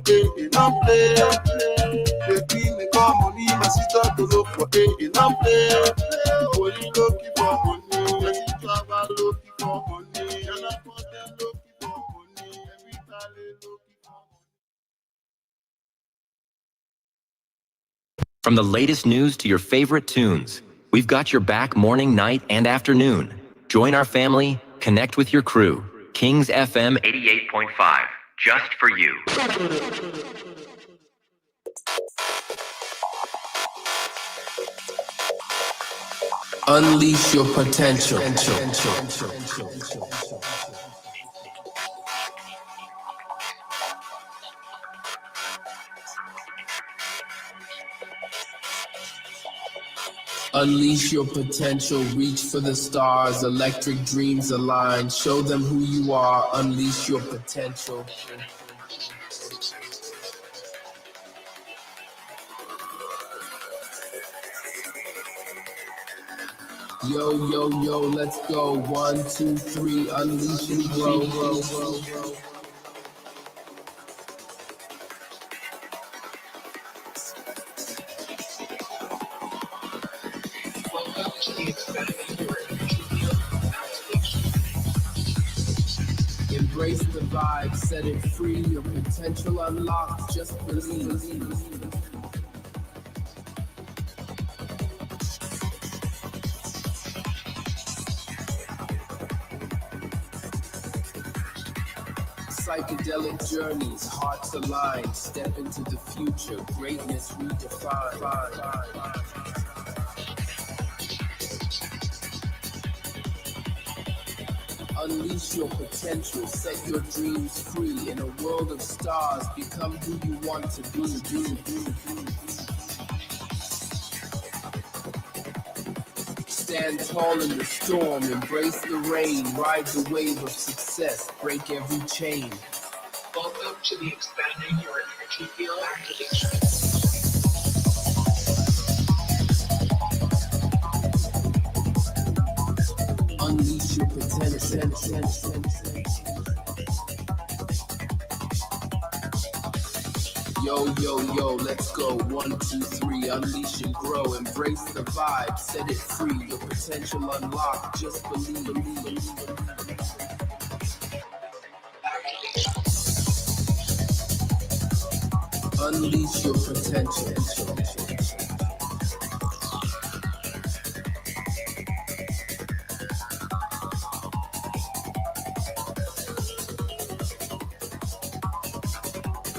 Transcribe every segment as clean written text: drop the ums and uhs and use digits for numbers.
Hey, don't play. Baby, me come money, my sister to look for. Hey, don't play. Only looking for money. My sister looking for money. And I for them looking for money. Every time they looking for money. From the latest news to your favorite tunes, we've got your back morning, night, and afternoon. Join our family, connect with your crew. Kings FM 88.5, just for you. Unleash your potential. Unleash your potential, reach for the stars, electric dreams align, show them who you are, unleash your potential. Yo, yo, yo, let's go. 1, 2, 3, unleash and grow. Embrace the vibe, set it free, your potential unlocked, just believe. Psychedelic journeys, hearts aligned, step into the future, greatness redefined. Unleash your potential, set your dreams free. In a world of stars, become who you want to be. Stand tall in the storm, embrace the rain, ride the wave of success, break every chain. Welcome to the Expanding Your Energy Field Activation. Unleash your potential. Yo, yo, yo, let's go. 1, 2, 3, unleash and grow. Embrace the vibe, set it free. Your potential unlocked, just believe. Unleash your potential.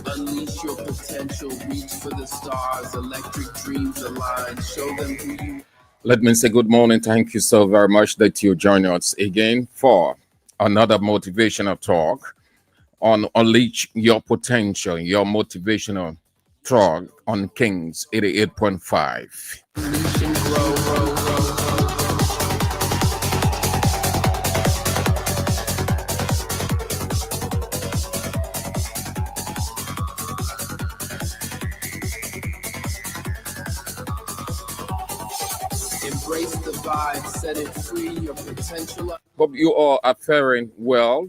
Unleash your potential, reach for the stars, electric dreams align, show them who you are. Let me say good morning. Thank you so very much that you join us again for another motivational talk on Unleash Your Potential, your motivational talk on Kings 88.5. Unleash and grow. Embrace the vibe, set it free, your potential. Hope you all are faring well,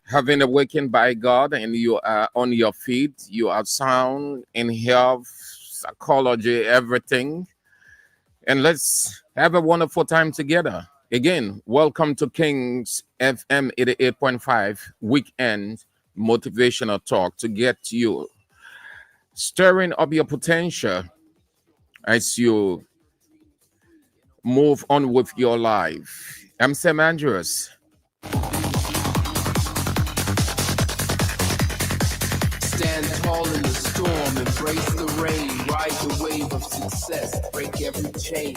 having awakened by God, and you are on your feet. You are sound in health, psychology, everything. And let's have a wonderful time together. Again, welcome to Kings FM 88.5 weekend motivational talk to get you stirring up your potential as you move on with your life. I'm Sam Andrews. Stand tall in the storm, embrace the rain, ride the wave of success, break every chain.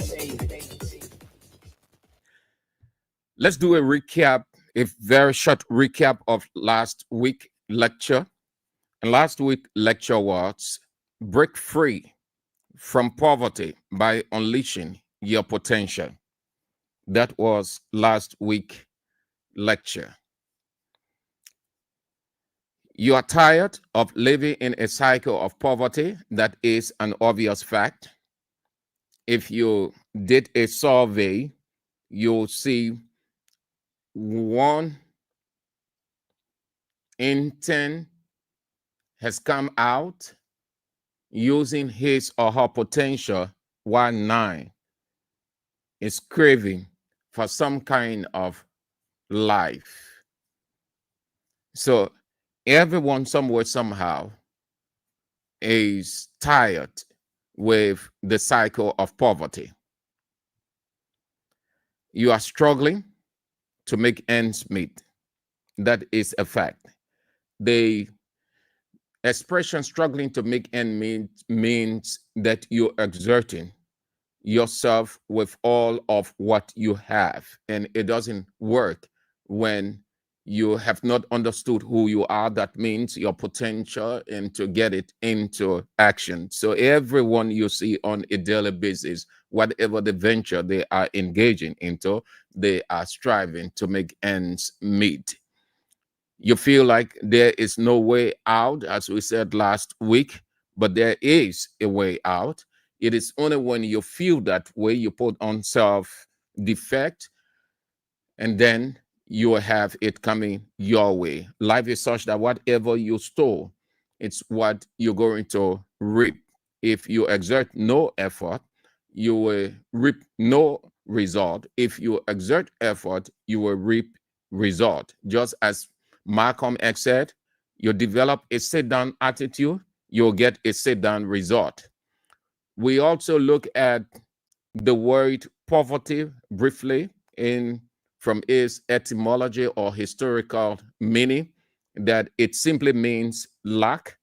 Let's do a recap, a very short recap of last week lecture. And last week lecture was Break Free from Poverty by Unleashing Your Potential. That was last week lecture. You are tired of living in a cycle of poverty. That is an obvious fact. If you did a survey, you'll see 1 in 10 has come out using his or her potential, while 9 is craving for some kind of life. So everyone, somewhere, somehow, is tired with the cycle of poverty. You are struggling to make ends meet. That is a fact. The expression struggling to make ends meet means that you're exerting yourself with all of what you have, and it doesn't work when you have not understood who you are. That means your potential, and to get it into action. So everyone you see on a daily basis, whatever the venture they are engaging into, they are striving to make ends meet. You feel like there is no way out, as we said last week, but there is a way out. It is only when you feel that way you put on self defect, and then you will have it coming your way. Life is such that whatever you sow, it's what you're going to reap. If you exert no effort, you will reap no result. If you exert effort, you will reap result. Just as Malcolm X said, you develop a sit-down attitude, you'll get a sit-down result. We also look at the word poverty briefly in from its etymology or historical meaning, that it simply means lack.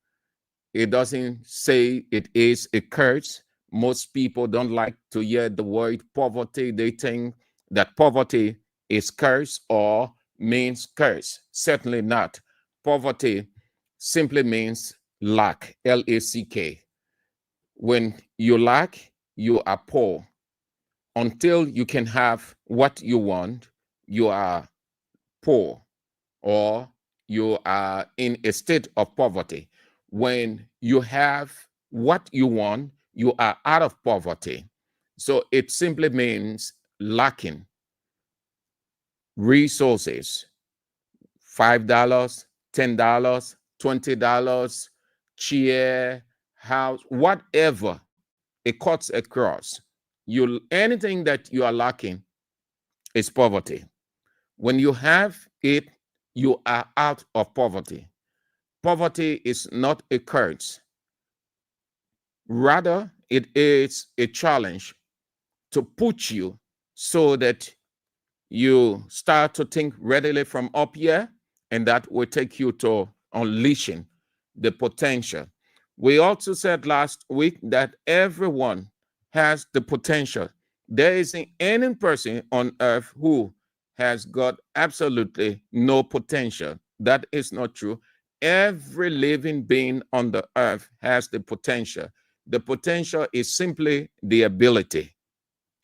It doesn't say it is a curse. Most people don't like to hear the word poverty. They think that poverty is curse or means curse. Certainly not. Poverty simply means lack, L-A-C-K. When you lack, you are poor. Until you can have what you want, you are poor, or you are in a state of poverty. When you have what you want, you are out of poverty. So it simply means lacking resources. $5, $10, $20, chair, house, whatever it cuts across. You anything that you are lacking is poverty. When you have it, you are out of poverty. Poverty is not a curse. Rather, it is a challenge to put you so that you start to think readily from up here, and that will take you to unleashing the potential. We also said last week that everyone has the potential. There isn't any person on earth who has got absolutely no potential. That is not true. Every living being on the earth has the potential. The potential is simply the ability,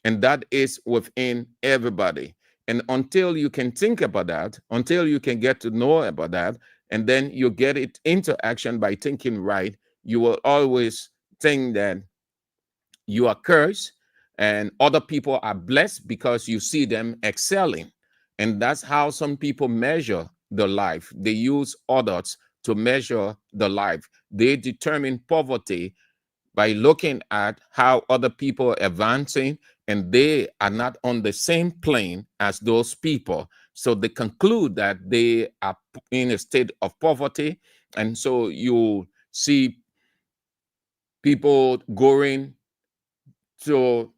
and that is within everybody. And until you can think about that, until you can get to know about that, and then you get it into action by thinking right, you will always think that you are cursed and other people are blessed because you see them excelling. And that's how some people measure the life. They use others to measure the life. They determine poverty by looking at how other people are advancing, and they are not on the same plane as those people. So they conclude that they are in a state of poverty. And so you see people going to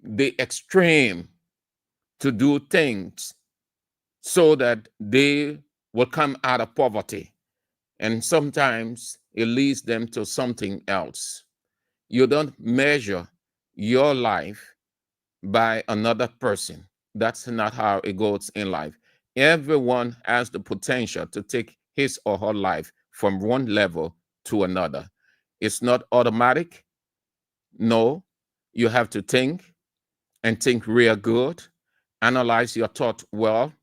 the extreme to do things so that they will come out of poverty. And sometimes it leads them to something else. You don't measure your life by another person. That's not how it goes in life. Everyone has the potential to take his or her life from one level to another. It's not automatic. No, you have to think and think real good, analyze your thought well,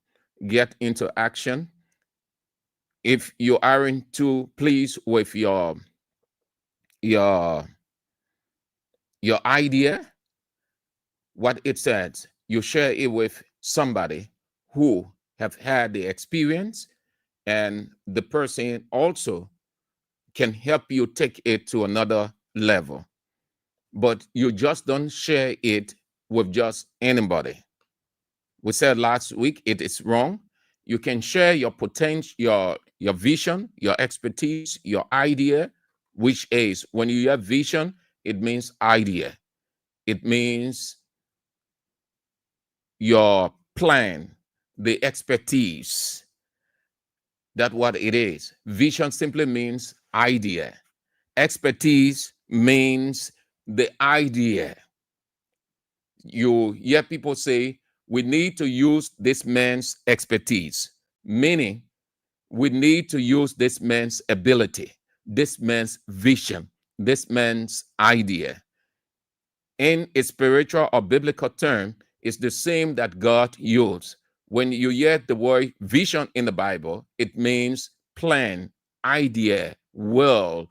get into action. If you aren't too pleased with your your idea, what it says, you share it with somebody who have had the experience, and the person also can help you take it to another level. But you just don't share it with just anybody. We said last week it is wrong. You can share your potential, your vision, your expertise, your idea, which is when you have vision, it means idea. It means your plan, the expertise. That's what it is. Vision simply means idea. Expertise means the idea. You hear people say, we need to use this man's expertise, meaning we need to use this man's ability, this man's vision, this man's idea. In a spiritual or biblical term, it's the same that God used. When you hear the word vision in the Bible, it means plan, idea, will,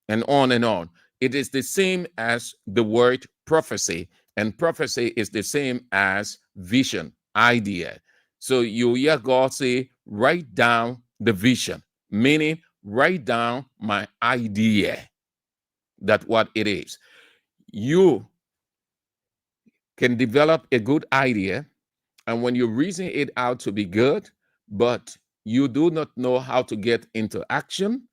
and on and on. It is the same as the word prophecy, and prophecy is the same as vision, idea. So you hear God say, write down the vision, meaning write down my idea. That's what it is. You can develop a good idea, and when you reason it out to be good, but you do not know how to get into action,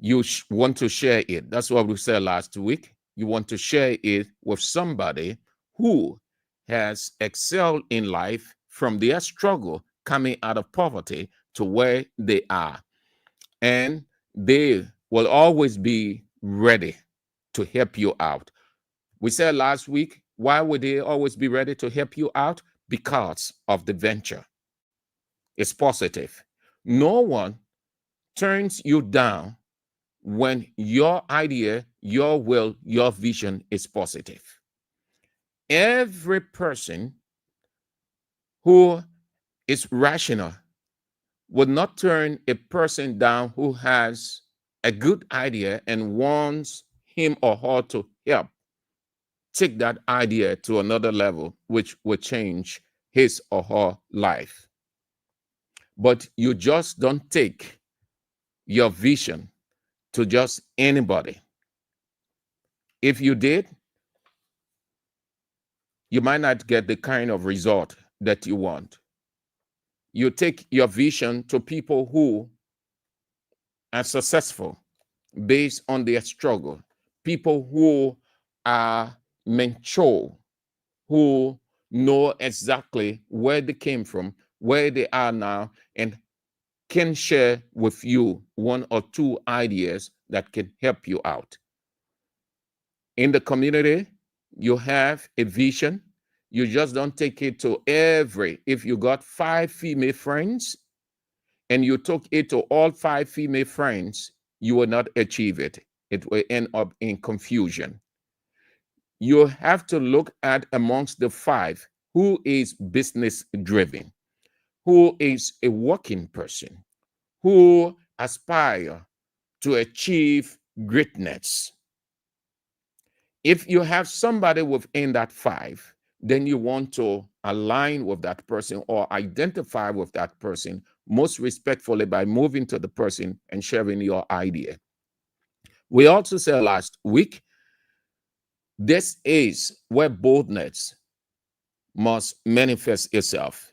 you want to share it. That's what we said last week. You want to share it with somebody who has excelled in life from their struggle coming out of poverty to where they are. And they will always be ready to help you out. We said last week, why would they always be ready to help you out? Because of the venture. It's positive. No one turns you down when your idea, your will, your vision is positive. Every person who is rational would not turn a person down who has a good idea and wants him or her to help take that idea to another level, which will change his or her life. But you just don't take your vision to just anybody. If you did, you might not get the kind of result that you want. You take your vision to people who are successful based on their struggle, people who are mature, who know exactly where they came from, where they are now, and can share with you one or two ideas that can help you out. In the community, you have a vision. You just don't take it to if you got 5 female friends and you took it to all 5 female friends, you will not achieve it. It will end up in confusion. You have to look at amongst the 5 who is business driven, who is a working person, who aspire to achieve greatness. If you have somebody within that 5, then you want to align with that person or identify with that person most respectfully by moving to the person and sharing your idea. We also said last week, this is where boldness must manifest itself.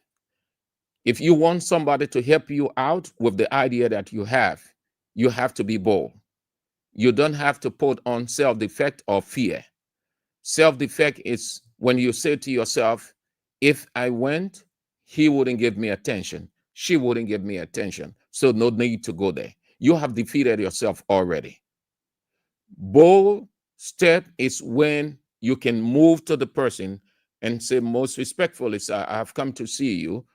If you want somebody to help you out with the idea that you have to be bold. You don't have to put on self-defect or fear. Self-defect is when you say to yourself, if I went, he wouldn't give me attention. She wouldn't give me attention. So no need to go there. You have defeated yourself already. Bold step is when you can move to the person and say, most respectfully, sir, I have come to see you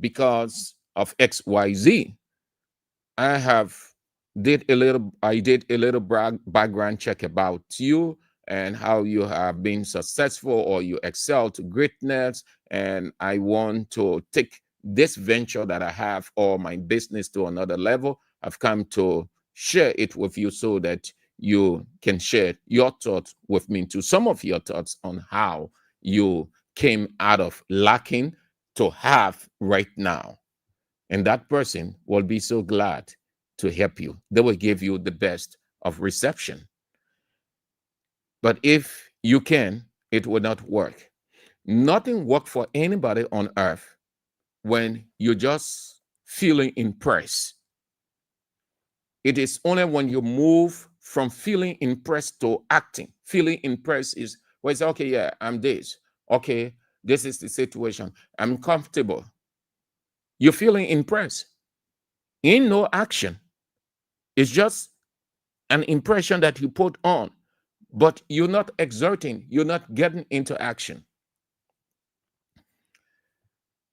because of XYZ. I did a little background check about you and how you have been successful or you excel to greatness. And I want to take this venture that I have or my business to another level. I've come to share it with you so that you can share your thoughts with me too. Some of your thoughts on how you came out of lacking to have right now. And that person will be so glad to help you. They will give you the best of reception. But if you can, it will not work. Nothing works for anybody on earth when you're just feeling impressed. It is only when you move from feeling impressed to acting. Feeling impressed is where it's okay, yeah, I'm this. Okay, this is the situation. I'm comfortable. You're feeling impressed. In no action. It's just an impression that you put on, but you're not exerting, you're not getting into action.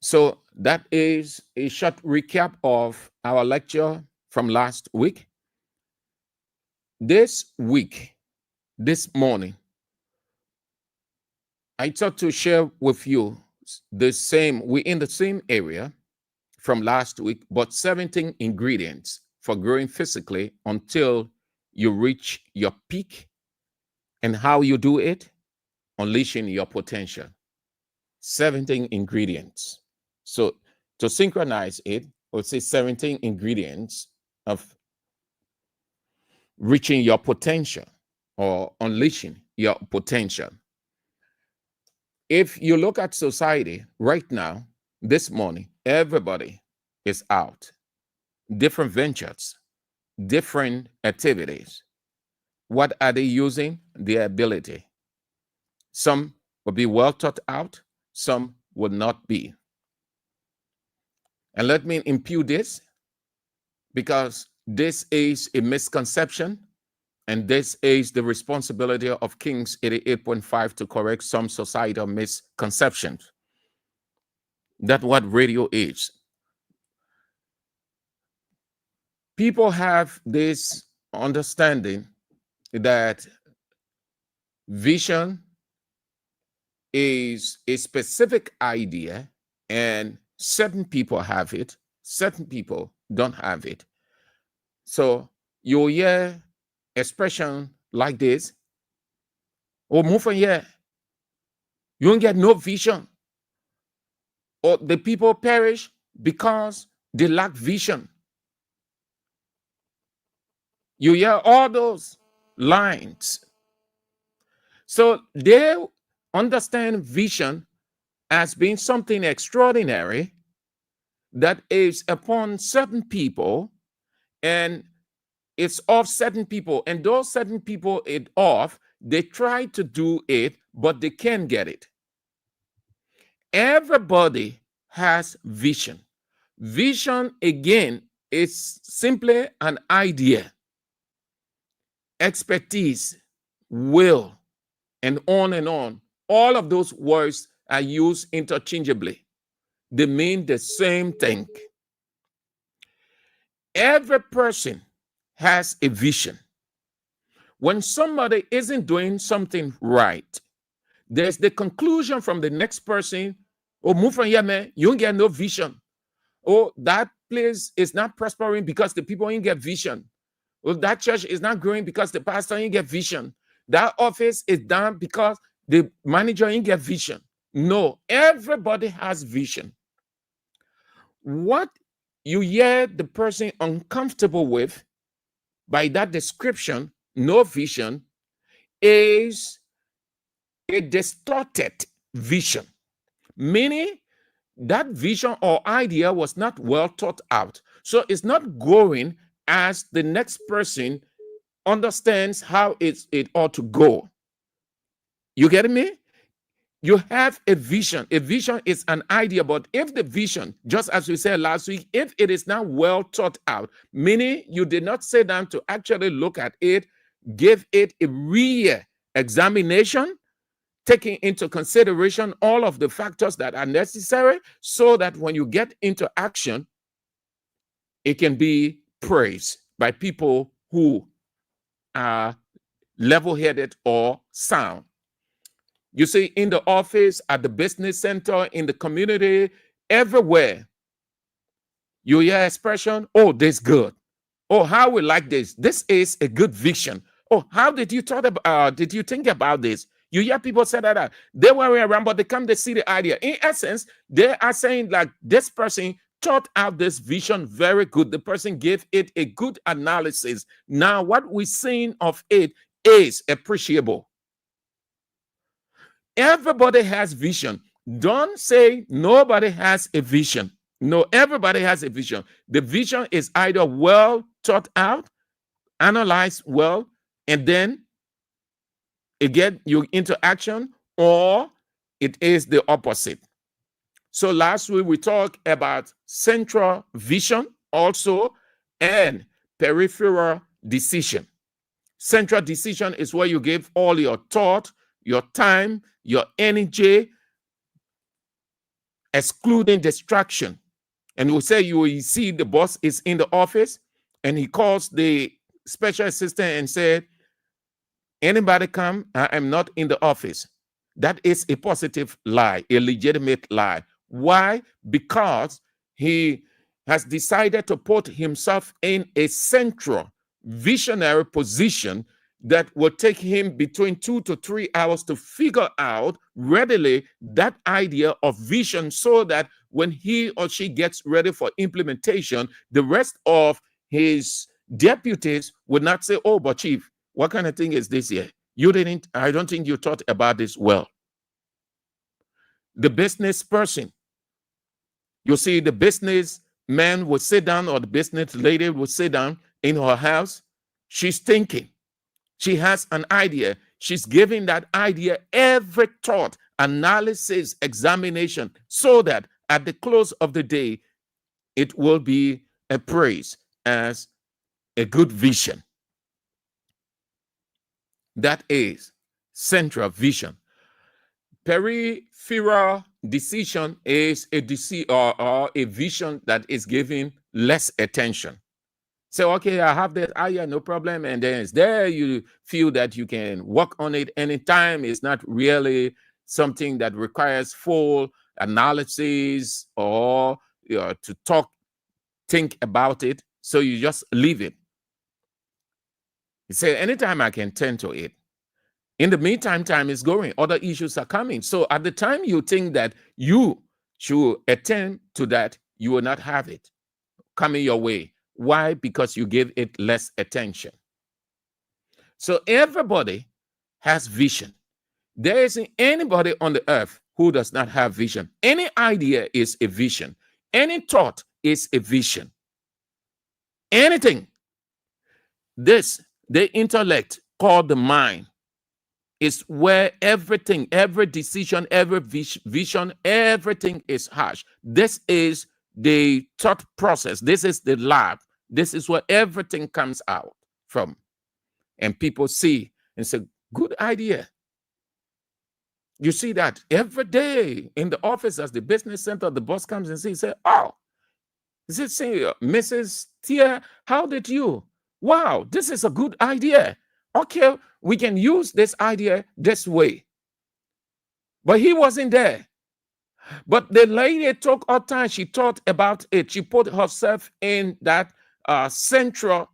So that is a short recap of our lecture from last week. This week, this morning, I thought to share with you we're in the same area from last week, but 17 ingredients for growing physically until you reach your peak, and how you do it, unleashing your potential. 17 ingredients. So to synchronize it, we'll say 17 ingredients of reaching your potential or unleashing your potential. If you look at society right now, this morning, everybody is out. Different ventures, different activities. What are they using? Their ability. Some will be well thought out, some will not be. And let me impute this, because this is a misconception, and this is the responsibility of Kings 88.5 to correct some societal misconceptions. That's what radio is. People have this understanding that vision is a specific idea, and certain people have it, certain people don't have it. So you'll hear expression like this: oh, move from here, you don't get no vision. Or the people perish because they lack vision. You hear all those lines. So they understand vision as being something extraordinary that is upon certain people, and it's of certain people, and those certain people it off, they try to do it, but they can't get it. Everybody has vision. Vision, again, is simply an idea, expertise, will, and on and on. All of those words are used interchangeably. They mean the same thing. Every person has a vision. When somebody isn't doing something right, there's the conclusion from the next person: oh, move from here, man, you don't get no vision. Oh, that place is not prospering because the people ain't get vision. Oh, that church is not growing because the pastor ain't get vision. That office is down because the manager ain't get vision. No, everybody has vision. What you hear the person uncomfortable with by that description, no vision, is a distorted vision, meaning that vision or idea was not well thought out. So it's not going as the next person understands how it ought to go. You get me? You have a vision. A vision is an idea, but if the vision, just as we said last week, if it is not well thought out, meaning you did not sit down to actually look at it, give it a real examination, taking into consideration all of the factors that are necessary, so that when you get into action, it can be praised by people who are level-headed or sound. You see, in the office, at the business center, in the community, everywhere, you hear expression: oh, this good. Oh, how we like this. This is a good vision. Oh, how did you think about this? You hear people say that they were around, but they come to see the idea. In essence, they are saying like, this person thought out this vision very good. The person gave it a good analysis. Now, what we're seeing of it is appreciable. Everybody has vision. Don't say nobody has a vision. No, everybody has a vision. The vision is either well thought out, analyzed well, and then it get you into action, or it is the opposite. So last week we talked about central vision also and peripheral decision. Central decision is where you give all your thought, your time, your energy, excluding distraction. And we say you will see the boss is in the office and he calls the special assistant and said, anybody come? I am not in the office. That is a positive lie, a legitimate lie. Why? Because he has decided to put himself in a central visionary position that will take him between 2 to 3 hours to figure out readily that idea of vision, so that when he or she gets ready for implementation, the rest of his deputies would not say, oh, but chief, what kind of thing is this here? I don't think you thought about this well. The business person, you see, the business man would sit down, or the business lady would sit down in her house. She's thinking. She has an idea. She's giving that idea every thought, analysis, examination, so that at the close of the day, it will be appraised as a good vision. That is central vision. Peripheral decision is or a vision that is given less attention. So, okay, I have that idea, no problem. And then it's there, you feel that you can work on it anytime. It's not really something that requires full analysis or to think about it. So you just leave it. You say, anytime I can tend to it. In the meantime, time is going. Other issues are coming. So at the time you think that you should attend to that, you will not have it coming your way. Why? Because you give it less attention. So everybody has vision. There isn't anybody on the earth who does not have vision. Any idea is a vision. Any thought is a vision. Anything. The intellect called the mind, is where everything, every decision, every vision, everything is hatched. This is the thought process. This is the lab. This is where everything comes out from. And people see and say, good idea. You see that every day in the office, as the business center, the boss comes and sees, say, oh, is it Mrs. Tia, how did you? Wow, this is a good idea. Okay, we can use this idea this way. But he wasn't there. But the lady took her time. She thought about it. She put herself in that central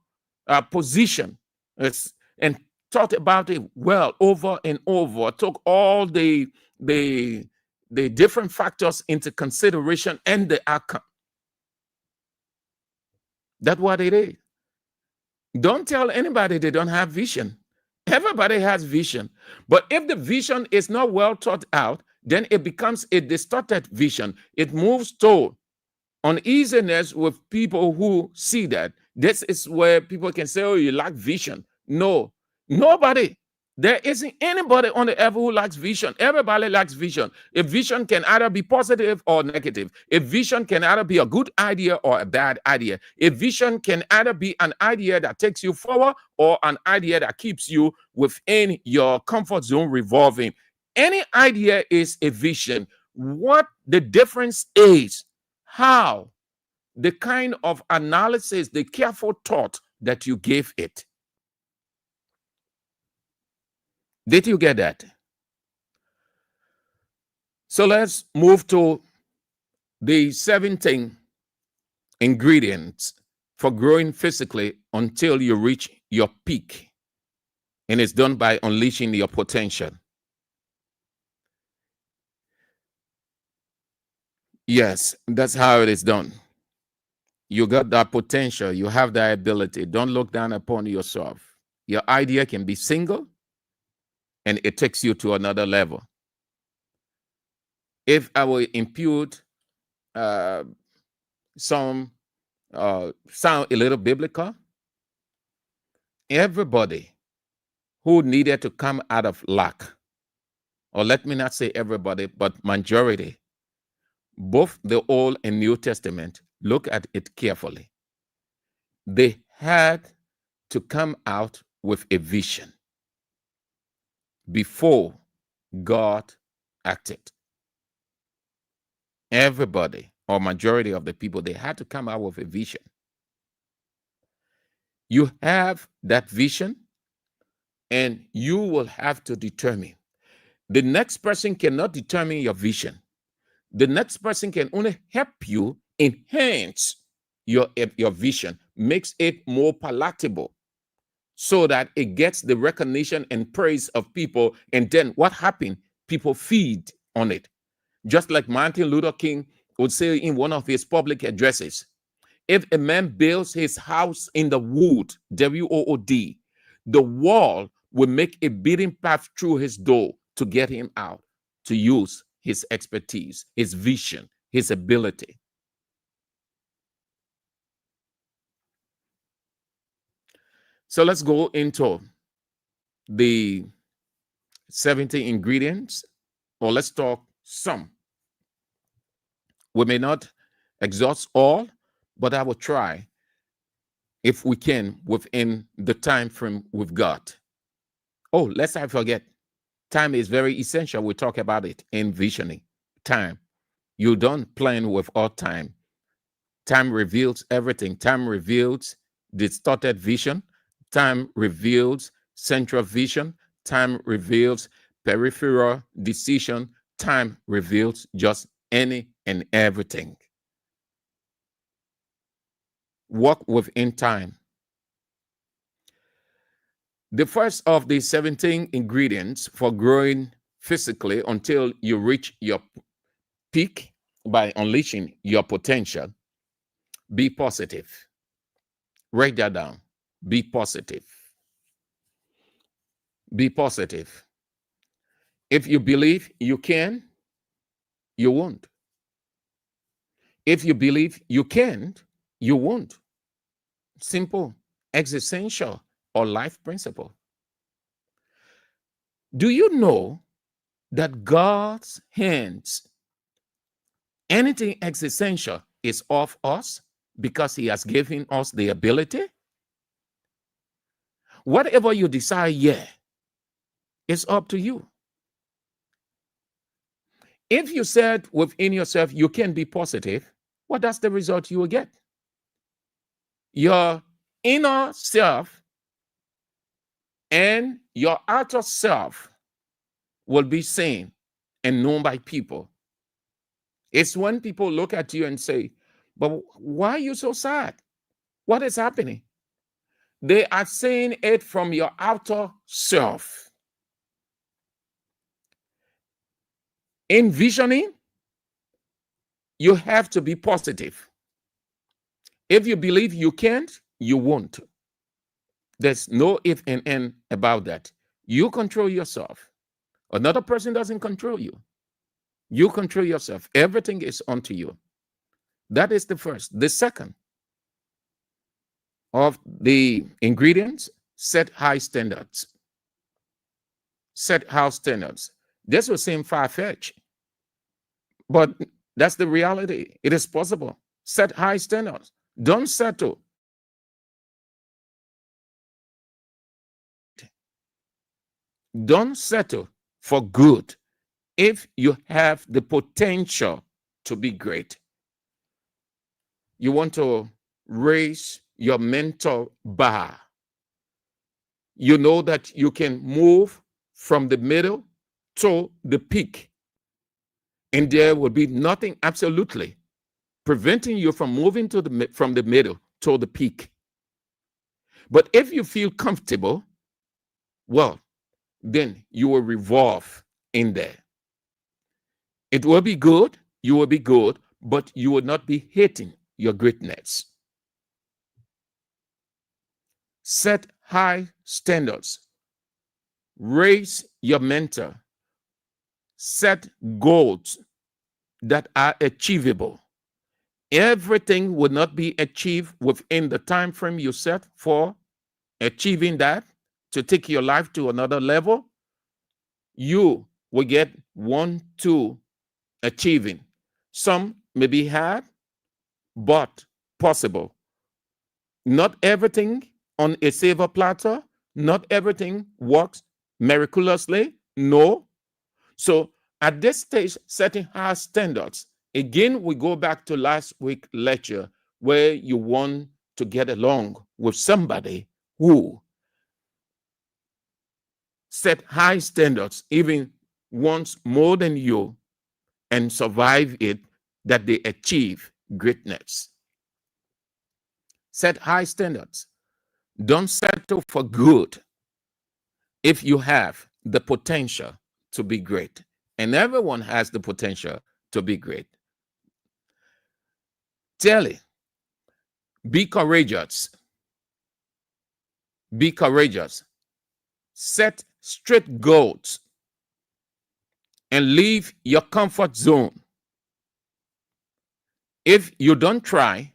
position and thought about it well over and over. Took all the different factors into consideration and the outcome. That's what it is. Don't tell anybody they don't have vision. Everybody has vision. But if the vision is not well thought out, then it becomes a distorted vision. It moves toward uneasiness with people who see that. This is where people can say, oh, you lack vision. No, nobody. There isn't anybody on the earth who lacks vision. Everybody lacks vision. A vision can either be positive or negative. A vision can either be a good idea or a bad idea. A vision can either be an idea that takes you forward or an idea that keeps you within your comfort zone revolving. Any idea is a vision. What the difference is, how, the kind of analysis, the careful thought that you give it. Did you get that? So let's move to the 17 ingredients for growing physically until you reach your peak. And it's done by unleashing your potential. Yes, that's how it is done. You got that potential. You have that ability. Don't look down upon yourself. Your idea can be single, and it takes you to another level. If I will impute some sound a little biblical, everybody who needed to come out of lack, or let me not say everybody, but majority, both the Old and New Testament, look at it carefully. They had to come out with a vision before God acted. Everybody, or majority of the people, they had to come out with a vision. You have that vision, and you will have to determine. The next person cannot determine your vision. The next person can only help you enhance your vision, makes it more palatable so that it gets the recognition and praise of people. And then what happened? People feed on it. Just like Martin Luther King would say in one of his public addresses, if a man builds his house in the wood, W-O-O-D, the wall will make a beating path through his door to get him out, to use his expertise, his vision, his ability. So let's go into the 70 ingredients, or let's talk some. We may not exhaust all, but I will try, if we can, within the time frame we've got. Oh, lest I forget, time is very essential. We talk about it in visioning. Time. You don't plan without time. Time reveals everything. Time reveals distorted vision. Time reveals central vision. Time reveals peripheral decision. Time reveals just any and everything. Walk within time. The first of the 17 ingredients for growing physically until you reach your peak by unleashing your potential: be positive. Write that down. Be positive. Be positive. If you believe you can, you won't. If you believe you can't, you won't. Simple, existential, or life principle. Do you know that God's hands, anything existential, is off us because He has given us the ability? Whatever you decide, it's up to you. If you said within yourself you can be positive, well, that's the result you will get. Your inner self and your outer self will be seen and known by people. It's when people look at you and say, but why are you so sad? What is happening? They are saying it from your outer self. In visioning, you have to be positive. If you believe you can't, you won't. There's no if and end about that. You control yourself. Another person doesn't control you. You control yourself. Everything is unto you. That is the first. The second of the ingredients: set high standards. Set high standards. This will seem far-fetched, but that's the reality. It is possible. Set high standards. Don't settle. Don't settle for good if you have the potential to be great. You want to raise your mental bar. You know that you can move from the middle to the peak, and there will be nothing absolutely preventing you from moving from the middle to the peak. But if you feel comfortable, well, then you will revolve in there. It will be good, you will be good, but you will not be hating your greatness. Set high standards. Raise your mentor. Set goals that are achievable. Everything will not be achieved within the time frame you set for achieving that to take your life to another level. You will get 1, 2 achieving. Some may be hard, but possible. Not everything on a silver platter, not everything works miraculously. No. So at this stage, setting high standards. Again, we go back to last week's lecture where you want to get along with somebody who set high standards, even wants more than you, and survive it, that they achieve greatness. Set high standards. Don't settle for good if you have the potential to be great. And everyone has the potential to be great. Telly, be courageous. Be courageous. Set strict goals and leave your comfort zone. If you don't try,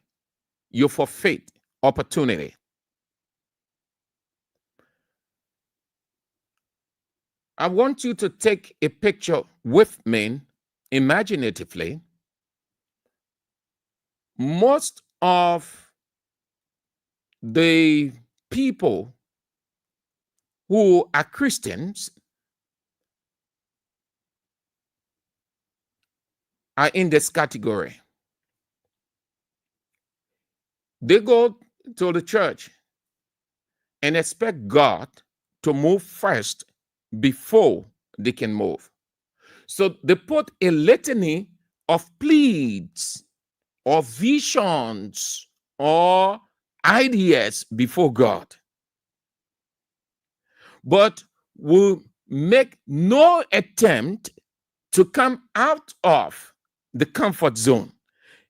you forfeit opportunity. I want you to take a picture with me imaginatively. Most of the people who are Christians are in this category. They go to the church and expect God to move first before they can move. So they put a litany of pleads or visions or ideas before God, but will make no attempt to come out of the comfort zone.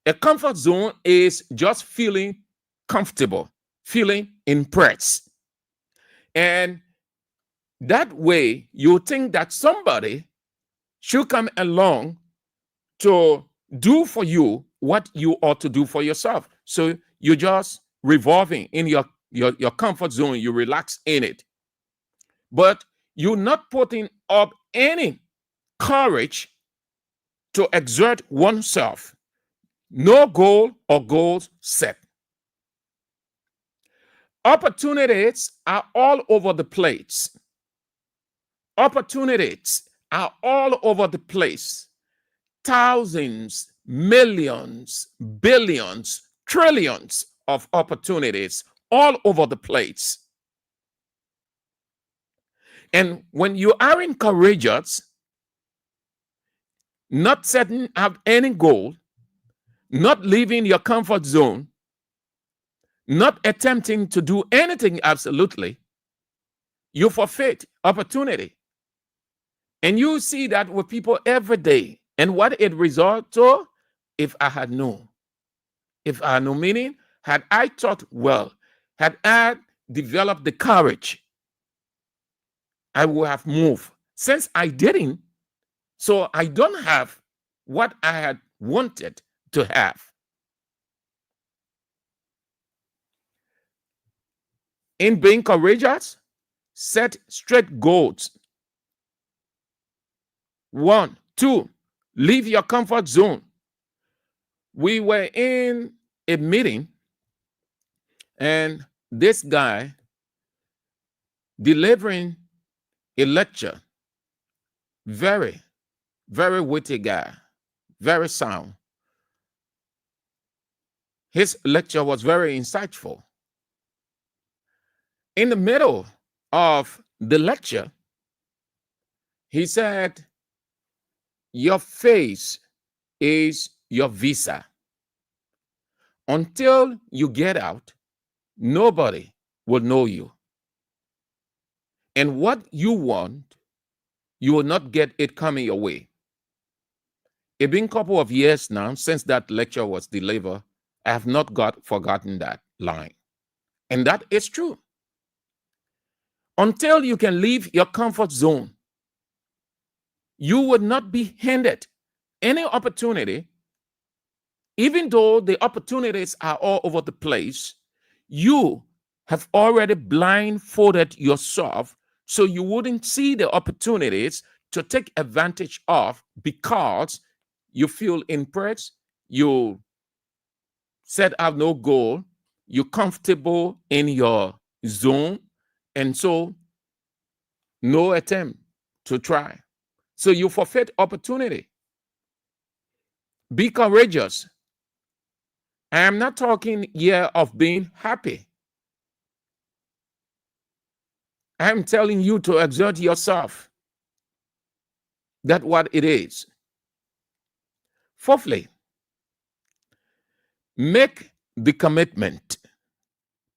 A comfort zone is just feeling comfortable, feeling impressed. And that way, you think that somebody should come along to do for you what you ought to do for yourself. So you're just revolving in your comfort zone, you relax in it. But you're not putting up any courage to exert oneself. No goal or goals set. Opportunities are all over the place. Opportunities are all over the place. Thousands, millions, billions, trillions of opportunities all over the place. And when you are courageous, not setting up any goal, not leaving your comfort zone, not attempting to do anything absolutely, you forfeit opportunity. And you see that with people every day. And what it results to, if I had known, meaning, had I thought well, had I developed the courage, I would have moved. Since I didn't, so I don't have what I had wanted to have. In being courageous, set strict goals. 1, 2, leave your comfort zone. We were in a meeting, and this guy delivering a lecture, very, very witty guy, very sound. His lecture was very insightful. In the middle of the lecture, he said, your face is your visa. Until you get out, nobody will know you. And what you want, you will not get it coming your way. It's been a couple of years now since that lecture was delivered. I have not forgotten that line. And that is true. Until you can leave your comfort zone, you would not be handed any opportunity, even though the opportunities are all over the place. You have already blindfolded yourself so you wouldn't see the opportunities to take advantage of, because you feel impressed, you set out no goal, you're comfortable in your zone, and so no attempt to try. So you forfeit opportunity. Be courageous. I am not talking here of being happy. I'm telling you to exert yourself. That's what it is. Fourthly, make the commitment.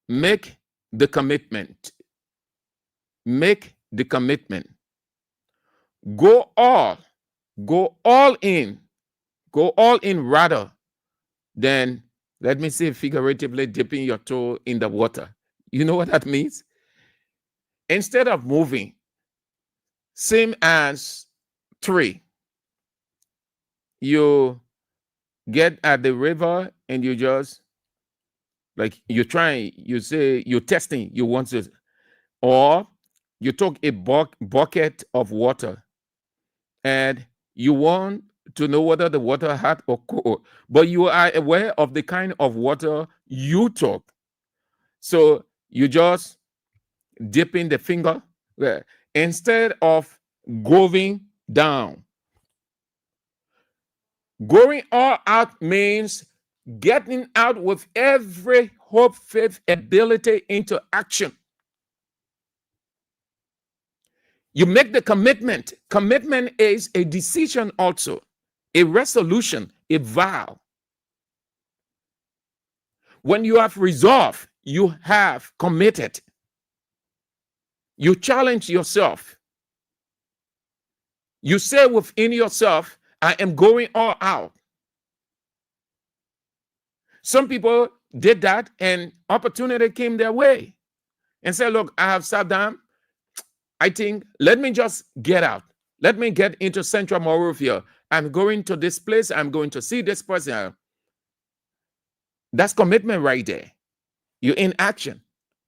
Make the commitment. Make the commitment. Go all in. Go all in rather than, let me say figuratively, dipping your toe in the water. You know what that means? Instead of moving, same as tree, you get at the river and you just, like, you're trying, you say you're testing, you want to, or you took a bucket of water and you want to know whether the water hot or cold, but you are aware of the kind of water you took. So you just dipping the finger instead of going down. Going all out means getting out with every hope, faith, ability into action. You make the commitment. Commitment is a decision also, a resolution, a vow. When you have resolved, you have committed. You challenge yourself. You say within yourself, I am going all out. Some people did that and opportunity came their way and said, look, I have sat down. I think, let me just get out. Let me get into Central Monrovia. I'm going to this place. I'm going to see this person. That's commitment right there. You're in action.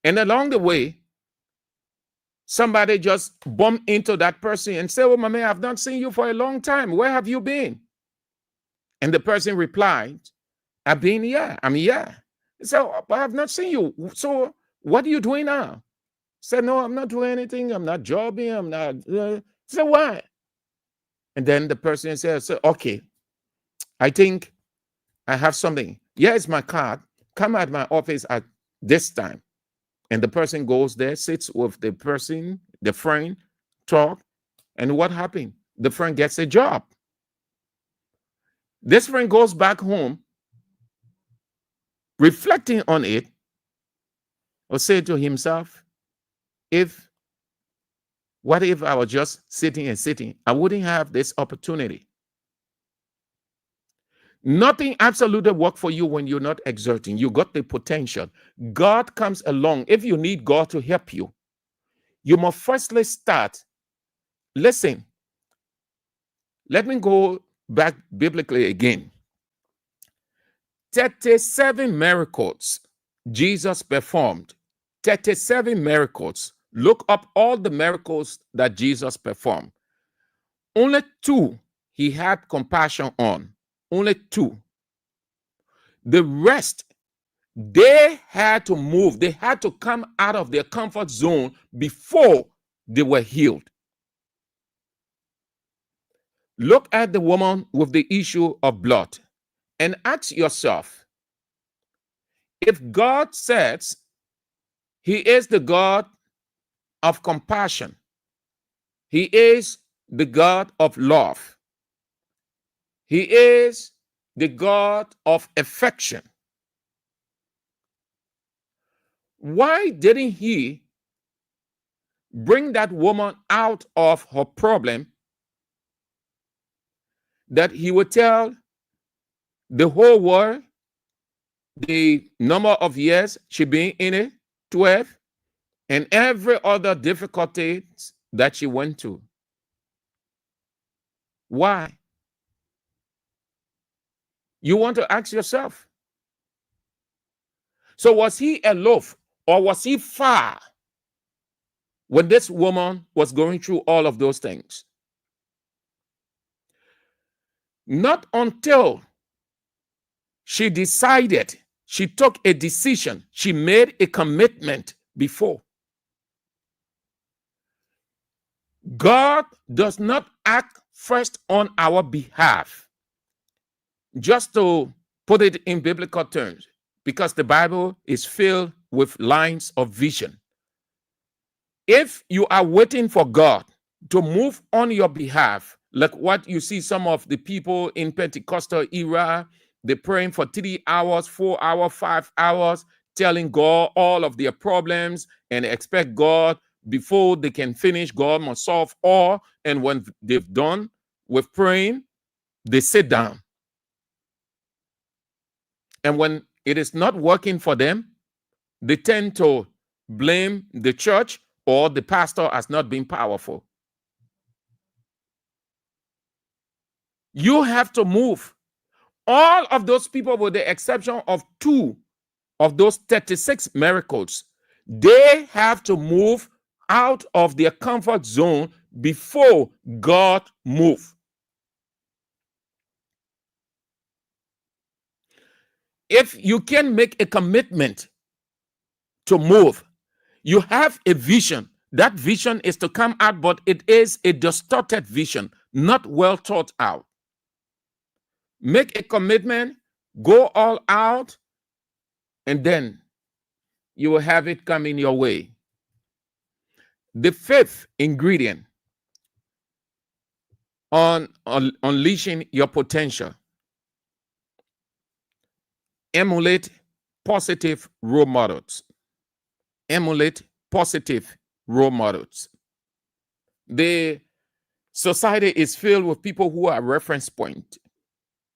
And along the way, somebody just bump into that person and say, oh, my man, I've not seen you for a long time. Where have you been? And the person replied, I've been here. I'm here. So, but I've not seen you. So what are you doing now? Said, no, I'm not doing anything. I'm not jobbing. I'm not. Say, why? And then the person says, okay, I think I have something. Here is my card. Come at my office at this time. And the person goes there, sits with the person, the friend, talk. And what happened? The friend gets a job. This friend goes back home, reflecting on it, or say to himself, what if I was just sitting and sitting? I wouldn't have this opportunity. Nothing absolutely works for you when you're not exerting. You got the potential. God comes along. If you need God to help you, you must firstly start. Listen, let me go back biblically again. 37 miracles Jesus performed. 37 miracles. Look up all the miracles that Jesus performed. Only 2 he had compassion on. Only 2. The rest, they had to move. They had to come out of their comfort zone before they were healed. Look at the woman with the issue of blood and ask yourself, if God says he is the God of compassion, he is the God of love, he is the God of affection, why didn't he bring that woman out of her problem, that he would tell the whole world the number of years she been in it, 12, and every other difficulty that she went to. Why? You want to ask yourself. So was he aloof or was he far when this woman was going through all of those things? Not until she decided, she took a decision, she made a commitment before. God does not act first on our behalf. Just to put it in biblical terms, because the Bible is filled with lines of vision. If you are waiting for God to move on your behalf, like what you see some of the people in Pentecostal era, they're praying for 3 hours, 4 hours, 5 hours, telling God all of their problems and expect God before they can finish, God must solve all. And when they've done with praying, they sit down. And when it is not working for them, they tend to blame the church or the pastor as not being powerful. You have to move. All of those people, with the exception of 2 of those 36 miracles, they have to move out of their comfort zone before God moves. If you can make a commitment to move, you have a vision. That vision is to come out, but it is a distorted vision, not well thought out. Make a commitment, go all out, and then you will have it coming your way. The 5th ingredient on unleashing your potential: emulate positive role models. Emulate positive role models. The society is filled with people who are reference point.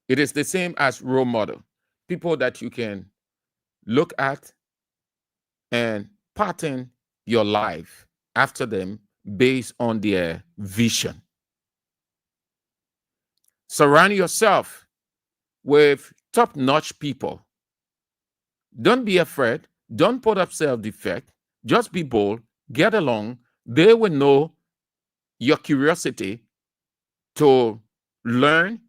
It is the same as role model. People that you can look at and pattern your life after them based on their vision. Surround yourself with top-notch people. Don't be afraid. Don't put up self-defect. Just be bold. Get along. They will know your curiosity to learn,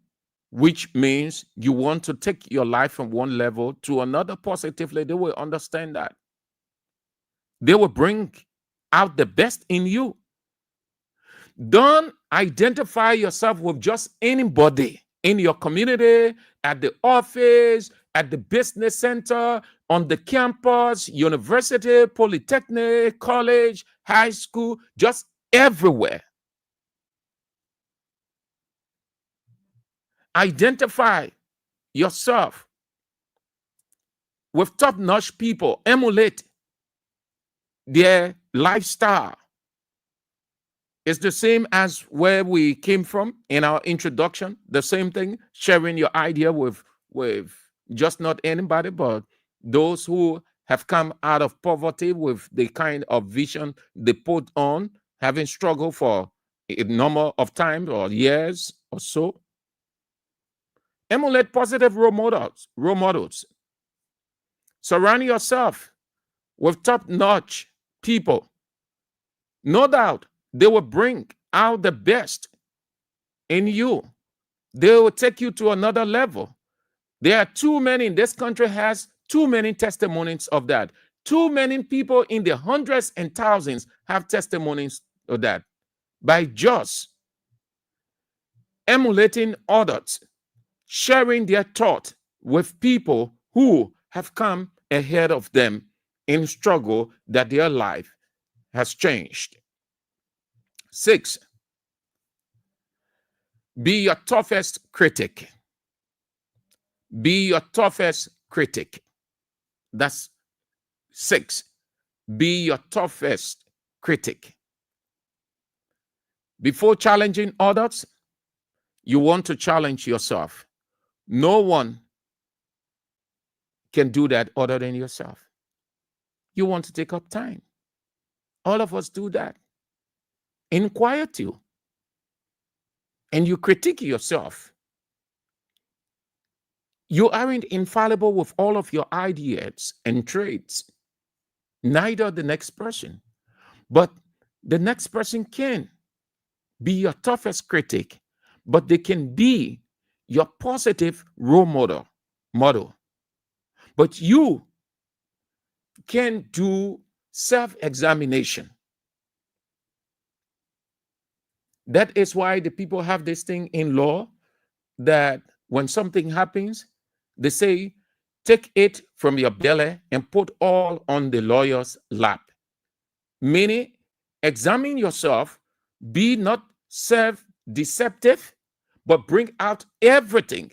which means you want to take your life from one level to another positively. They will understand that. They will bring out the best in you. Don't identify yourself with just anybody in your community, at the office, at the business center, on the campus, university, polytechnic, college, high school, just everywhere. Identify yourself with top-notch people. Emulate their lifestyle. It's the same as where we came from in our introduction. The same thing, sharing your idea with just not anybody, but those who have come out of poverty with the kind of vision they put on, having struggled for a number of times or years or so. Emulate positive role models. Surround yourself with top-notch people. No doubt they will bring out the best in you. They will take you to another level. There are too many, this country has too many testimonies of that. Too many people in the hundreds and thousands have testimonies of that. By just emulating others, sharing their thought with people who have come ahead of them in struggle that their life has changed. 6, be your toughest critic. Be your toughest critic. That's 6. Be your toughest critic. Before challenging others, you want to challenge yourself. No one can do that other than yourself. You want to take up time. All of us do that. Inquire too. And you critique yourself. You aren't infallible with all of your ideas and traits. Neither the next person. But the next person can be your toughest critic, but they can be your positive role model. But you can do self-examination. That is why the people have this thing in law that when something happens, they say, take it from your belly and put all on the lawyer's lap. Meaning, examine yourself, be not self-deceptive, but bring out everything.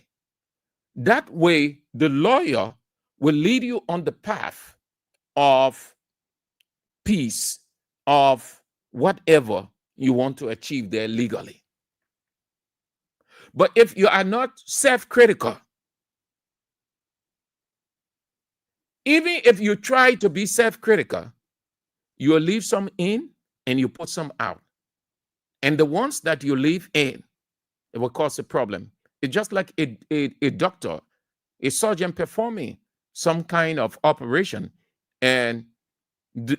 That way, the lawyer will lead you on the path of peace, of whatever you want to achieve there legally. But if you are not self-critical, even if you try to be self-critical, you will leave some in and you put some out. And the ones that you leave in, it will cause a problem. It's just like a doctor, a surgeon performing some kind of operation. And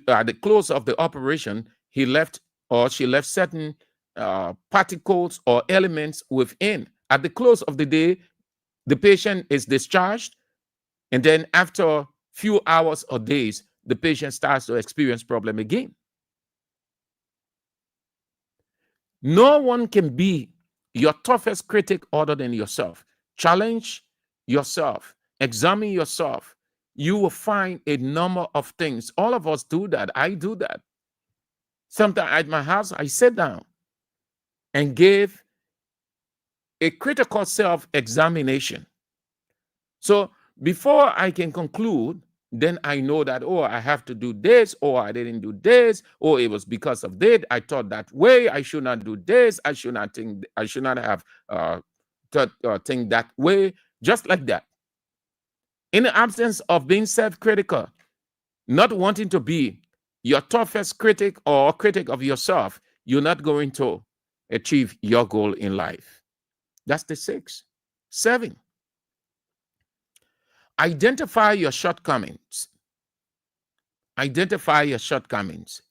at the close of the operation, he left or she left certain particles or elements within. At the close of the day, the patient is discharged. And then after few hours or days, the patient starts to experience problem again. No one can be your toughest critic other than yourself. Challenge yourself. Examine yourself. You will find a number of things. All of us do that. I do that. Sometimes at my house, I sit down and give a critical self-examination. So before I can conclude, then I know that, oh, I have to do this, or I didn't do this, or it was because of that. I thought that way. I should not do this. I should not think. I should not have think that way. Just like that. In the absence of being self-critical, not wanting to be your toughest critic or critic of yourself, you're not going to achieve your goal in life. That's the 6. 7. Identify your shortcomings. Identify your shortcomings.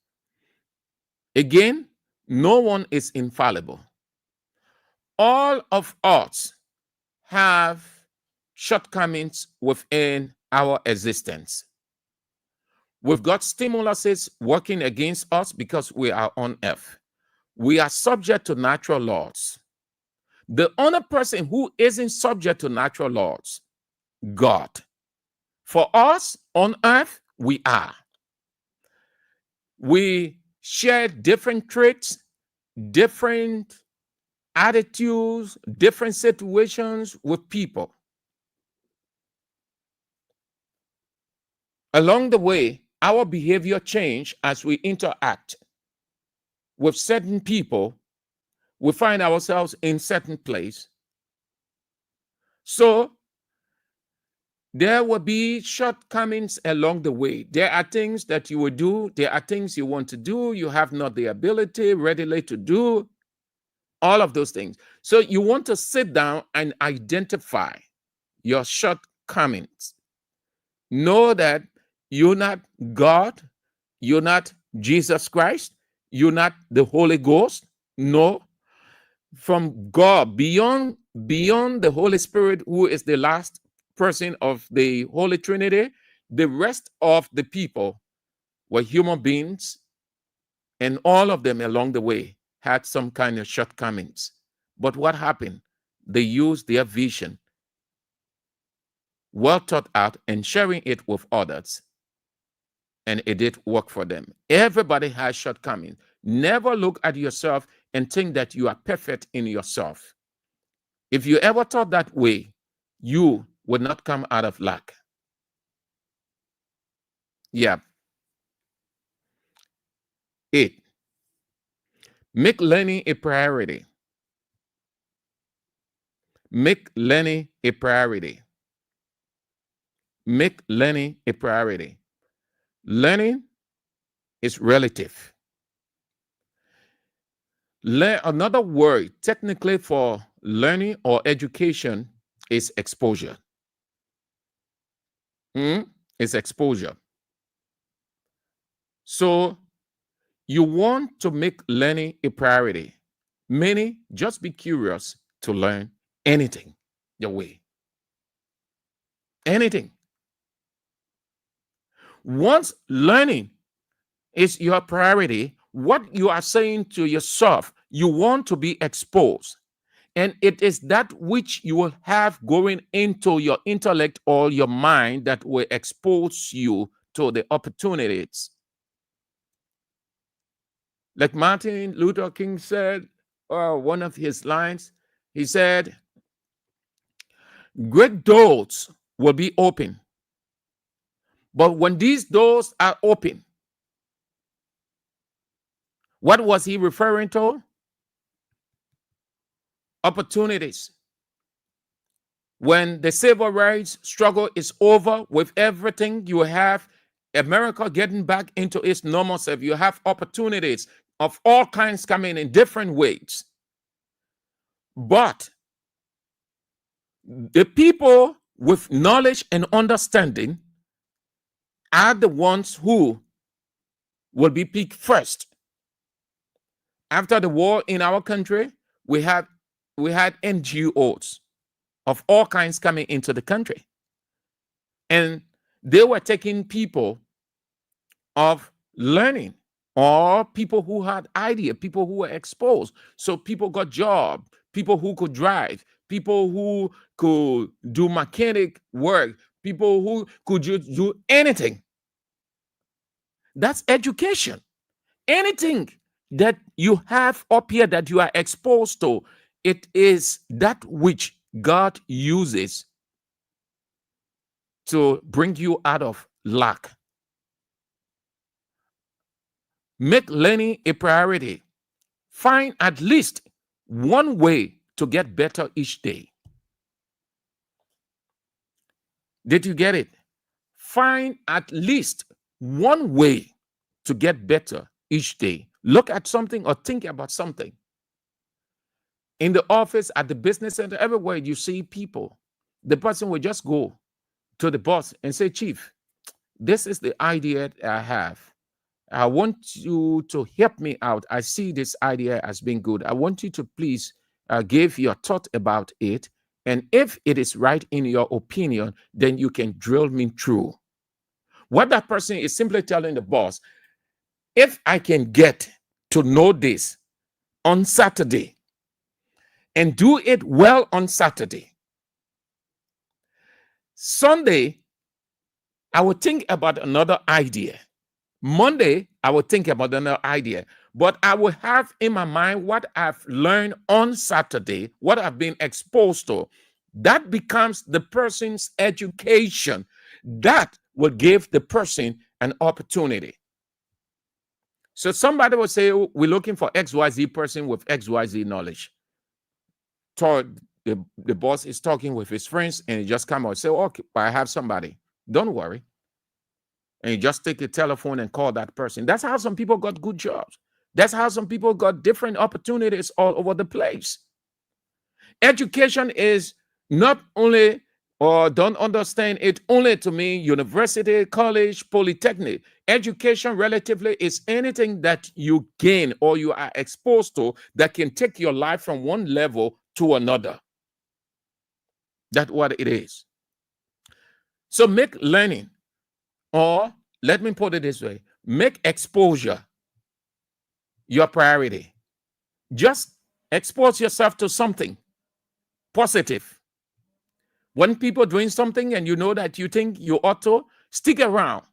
Again, no one is infallible. All of us have shortcomings within our existence. We've got stimuluses working against us because we are on earth. We are subject to natural laws. The only person who isn't subject to natural laws, God. For us on earth, we are. We share different traits, different attitudes, different situations with people. Along the way, our behavior change as we interact with certain people. We find ourselves in certain place. So there will be shortcomings along the way. There are things that you will do. There are things you want to do. You have not the ability readily to do. All of those things. So you want to sit down and identify your shortcomings. Know that you're not God. You're not Jesus Christ. You're not the Holy Ghost. No. From God, beyond the Holy Spirit, who is the last person of the Holy Trinity, the rest of the people were human beings, and all of them along the way had some kind of shortcomings. But what happened? They used their vision, well thought out, and sharing it with others, and it did work for them. Everybody has shortcomings. Never look at yourself and think that you are perfect in yourself. If you ever thought that way, you would not come out of lack. Yeah. 8. Make learning a priority. Make learning a priority. Make learning a priority. Learning is relative. Another word technically for learning or education is exposure. It's exposure. So you want to make learning a priority. Many just be curious to learn anything your way. Anything. Once learning is your priority, what you are saying to yourself, you want to be exposed. And it is that which you will have going into your intellect or your mind that will expose you to the opportunities. Like Martin Luther King said, one of his lines, he said, great doors will be open. But when these doors are open, what was he referring to? Opportunities. When the civil rights struggle is over, with everything you have, America getting back into its normal self, you have opportunities of all kinds coming in different ways. But the people with knowledge and understanding are the ones who will be picked first. After the war in our country, we had NGOs of all kinds coming into the country. And they were taking people of learning or people who had idea, people who were exposed. So people got job, people who could drive, people who could do mechanic work, people who could do anything. That's education. Anything that you have up here that you are exposed to, it is that which God uses to bring you out of lack. Make learning a priority. Find at least one way to get better each day. Did you get it? Find at least one way to get better each day. Look at something or think about something. In the office, at the business center, everywhere you see people, the person will just go to the boss and say, Chief, this is the idea I have. I want you to help me out. I see this idea as being good. I want you to please give your thought about it. And if it is right in your opinion, then you can drill me through. What that person is simply telling the boss, if I can get to know this on Saturday and do it well on Saturday, Sunday, I will think about another idea. Monday, I will think about another idea, but I will have in my mind what I've learned on Saturday, what I've been exposed to. That becomes the person's education. That will give the person an opportunity. So somebody will say, oh, we're looking for XYZ person with XYZ knowledge. The boss is talking with his friends and he just come out and say, okay, I have somebody. Don't worry. And you just take a telephone and call that person. That's how some people got good jobs. That's how some people got different opportunities all over the place. Education is not only, or don't understand it only to mean university, college, polytechnic. Education relatively is anything that you gain or you are exposed to that can take your life from one level to another. That's what it is. So make learning, or let me put it this way, make exposure your priority. Just expose yourself to something positive. When people doing something and you know that you think you ought to, stick around.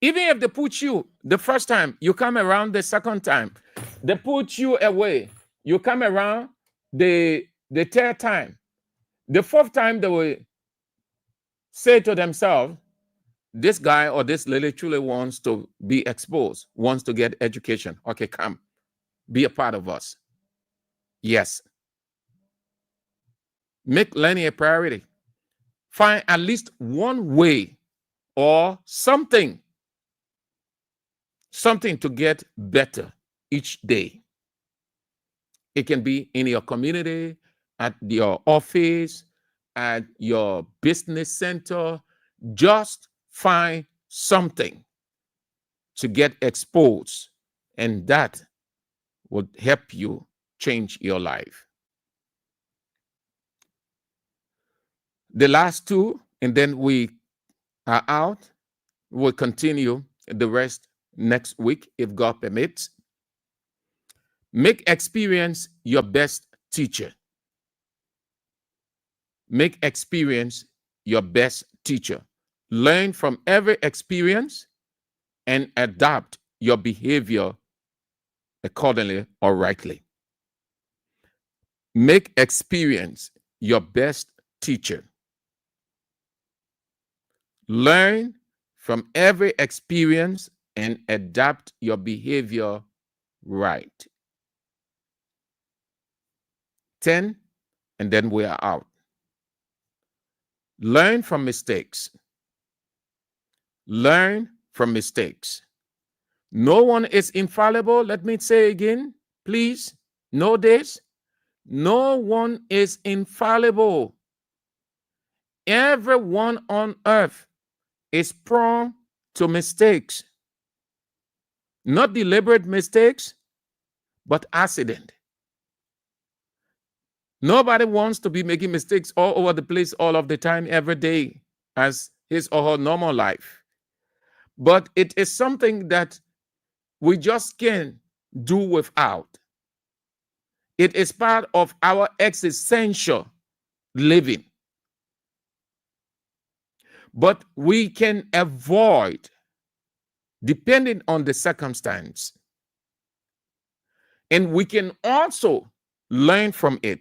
Even if they put you the first time, you come around the second time. They put you away. You come around the third time. The fourth time, they will say to themselves, this guy or this lady truly wants to be exposed, wants to get education. Okay, come, be a part of us. Yes. Make learning a priority. Find at least one way or something something to get better each day. It can be in your community, at your office, at your business center. Just find something to get exposed, and that would help you change your life. The last two, and then we are out. We'll continue the rest next week if God permits. Make experience your best teacher. Make experience your best teacher. Learn from every experience and adapt your behavior accordingly or rightly. Make experience your best teacher. Learn from every experience and adapt your behavior right. 10, and then we are out. Learn from mistakes. Learn from mistakes. No one is infallible. Let me say again, please know this. No one is infallible. Everyone on earth is prone to mistakes. Not deliberate mistakes, but accident. Nobody wants to be making mistakes all over the place, all of the time, every day, as his or her normal life. But it is something that we just can't do without. It is part of our existential living. But we can avoid, depending on the circumstance. And we can also learn from it.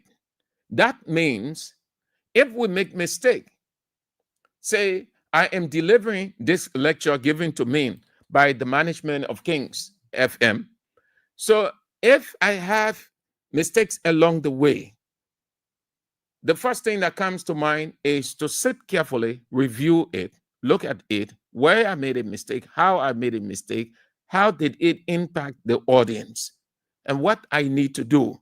That means if we make mistake, say I am delivering this lecture given to me by the management of Kings FM. So if I have mistakes along the way, the first thing that comes to mind is to sit carefully, review it, look at it, where I made a mistake, how I made a mistake, how did it impact the audience, and what I need to do.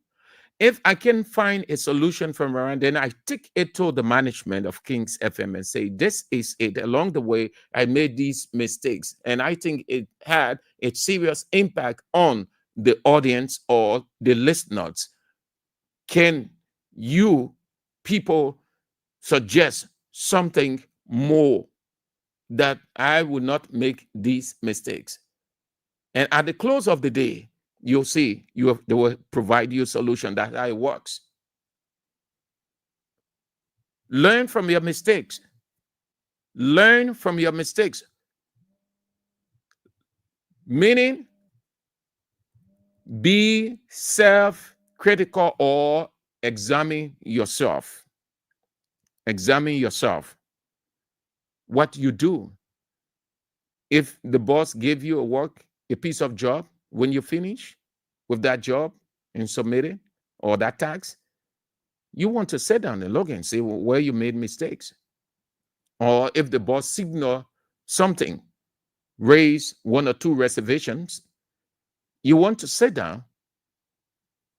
If I can find a solution from around, then I take it to the management of Kings FM and say, this is it. Along the way, I made these mistakes, and I think it had a serious impact on the audience or the listeners. Can you people suggest something more that I will not make these mistakes? And at the close of the day, you'll see they will provide you a solution that how it works. Learn from your mistakes. Learn from your mistakes. Meaning, be self-critical or examine yourself. Examine yourself. What you do. If the boss gave you a piece of job, when you finish with that job and submit it, or that task, you want to sit down and look and see where you made mistakes. Or if the boss signal something, raise one or two reservations, you want to sit down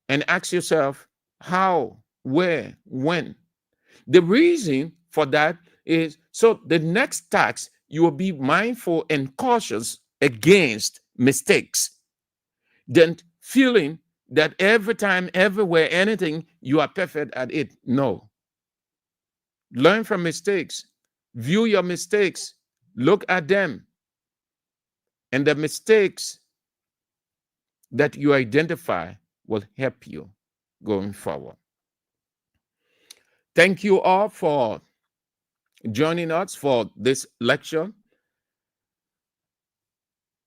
and ask yourself how, where, when. The reason for that is so the next task you will be mindful and cautious against mistakes. Then feeling that every time, everywhere, anything, you are perfect at it. No. Learn from mistakes. View your mistakes. Look at them. And the mistakes that you identify will help you going forward. Thank you all for joining us for this lecture.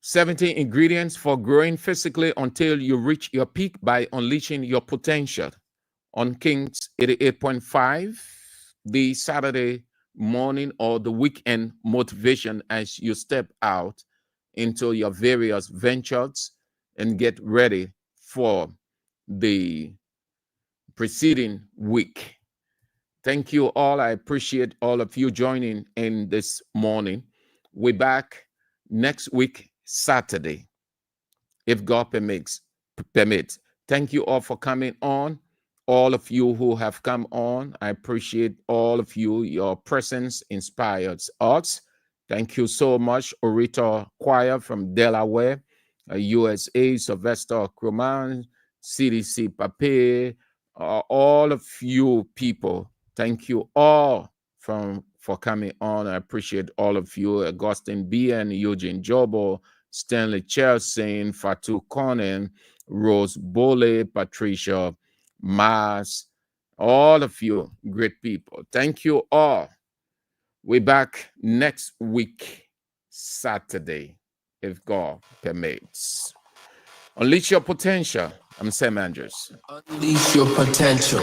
17 ingredients for growing physically until you reach your peak by unleashing your potential on Kings 88.5, the Saturday morning or the weekend motivation as you step out into your various ventures and get ready for the preceding week. Thank you all. I appreciate all of you joining in this morning. We're back next week, Saturday. if God permits. Thank you all for coming on. All of you who have come on, I appreciate all of you. Your presence inspires us. Thank you so much, Orita Choir from Delaware, USA, Sylvester Croman, CDC Pape, all of you people. Thank you all for coming on. I appreciate all of you. Augustine B. and Eugene Jobo, Stanley Chelsea, Fatu Conan, Rose Bole, Patricia Mars, all of you great people. Thank you all. We're back next week, Saturday, if God permits. Unleash your potential. I'm Sam Andrews. Unleash your potential.